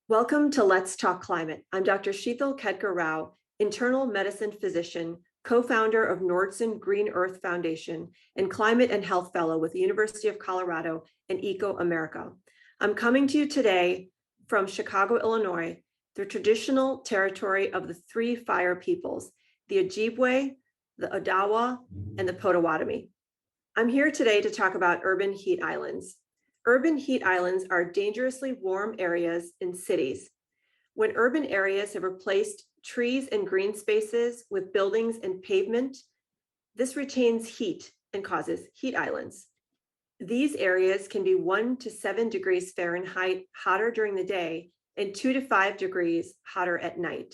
Welcome to Let's Talk Climate. I'm Dr. Sheetal Khedkar Rao, internal medicine physician, co-founder of Nordson Green Earth Foundation, and climate and health fellow with the University of Colorado and ecoAmerica. I'm coming to you today from Chicago, Illinois, the traditional territory of the three fire peoples, the Ojibwe, the Odawa, and the Potawatomi. I'm here today to talk about urban heat islands. Urban heat islands are dangerously warm areas in cities. When urban areas have replaced trees and green spaces with buildings and pavement, this retains heat and causes heat islands. These areas can be 1 to 7 degrees Fahrenheit hotter during the day and 2 to 5 degrees hotter at night.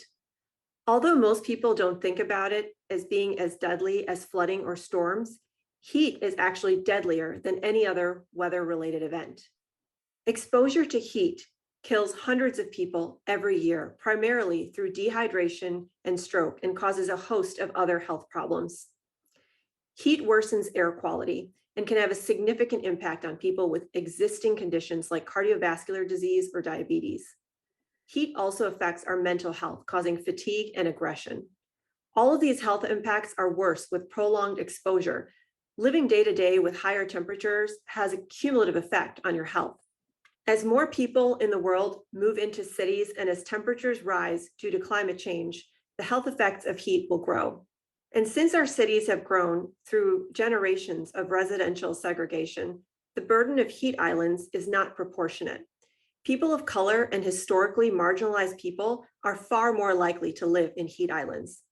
Although most people don't think about it as being as deadly as flooding or storms, heat is actually deadlier than any other weather-related event. Exposure to heat kills hundreds of people every year, primarily through dehydration and stroke, and causes a host of other health problems. Heat worsens air quality and can have a significant impact on people with existing conditions like cardiovascular disease or diabetes. Heat also affects our mental health, causing fatigue and aggression. All of these health impacts are worse with prolonged exposure. Living day to day with higher temperatures has a cumulative effect on your health. As more people in the world move into cities and as temperatures rise due to climate change, the health effects of heat will grow. And since our cities have grown through generations of residential segregation, the burden of heat islands is not proportionate. People of color and historically marginalized people are far more likely to live in heat islands.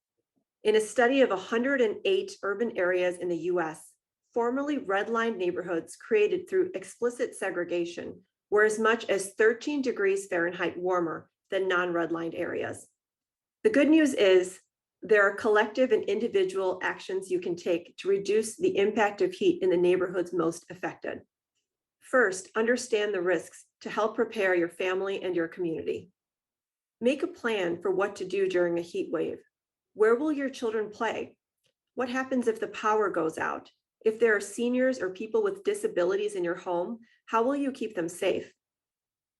In a study of 108 urban areas in the US, formerly redlined neighborhoods created through explicit segregation were as much as 13 degrees Fahrenheit warmer than non-redlined areas. The good news is there are collective and individual actions you can take to reduce the impact of heat in the neighborhoods most affected. First, understand the risks to help prepare your family and your community. Make a plan for what to do during a heat wave. Where will your children play? What happens if the power goes out? If there are seniors or people with disabilities in your home, how will you keep them safe?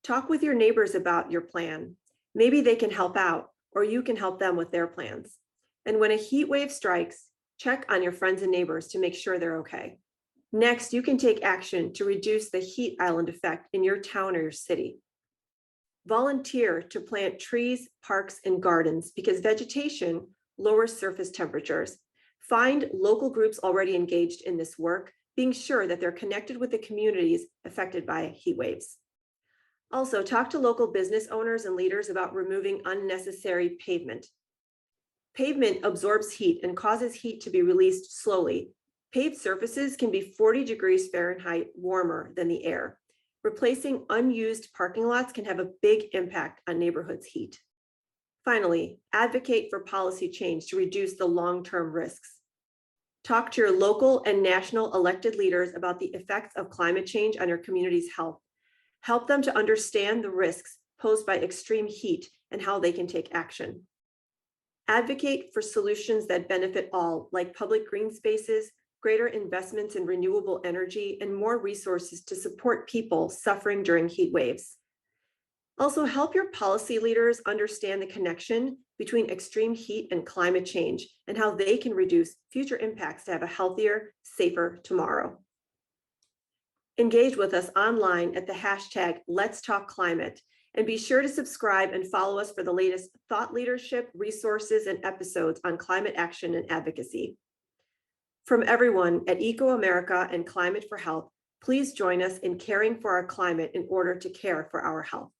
Talk with your neighbors about your plan. Maybe they can help out, or you can help them with their plans. And when a heat wave strikes, check on your friends and neighbors to make sure they're okay. Next, you can take action to reduce the heat island effect in your town or your city. Volunteer to plant trees, parks, and gardens because vegetation lowers surface temperatures. Find local groups already engaged in this work, being sure that they're connected with the communities affected by heat waves. Also, talk to local business owners and leaders about removing unnecessary pavement. Pavement absorbs heat and causes heat to be released slowly. Paved surfaces can be 40 degrees Fahrenheit warmer than the air. Replacing unused parking lots can have a big impact on neighborhoods' heat. Finally, advocate for policy change to reduce the long-term risks. Talk to your local and national elected leaders about the effects of climate change on your community's health. Help them to understand the risks posed by extreme heat and how they can take action. Advocate for solutions that benefit all, like public green spaces, greater investments in renewable energy, and more resources to support people suffering during heat waves. Also, help your policy leaders understand the connection between extreme heat and climate change and how they can reduce future impacts to have a healthier, safer tomorrow. Engage with us online at the hashtag Let's Talk Climate, and be sure to subscribe and follow us for the latest thought leadership, resources, and episodes on climate action and advocacy. From everyone at ecoAmerica and Climate for Health, please join us in caring for our climate in order to care for our health.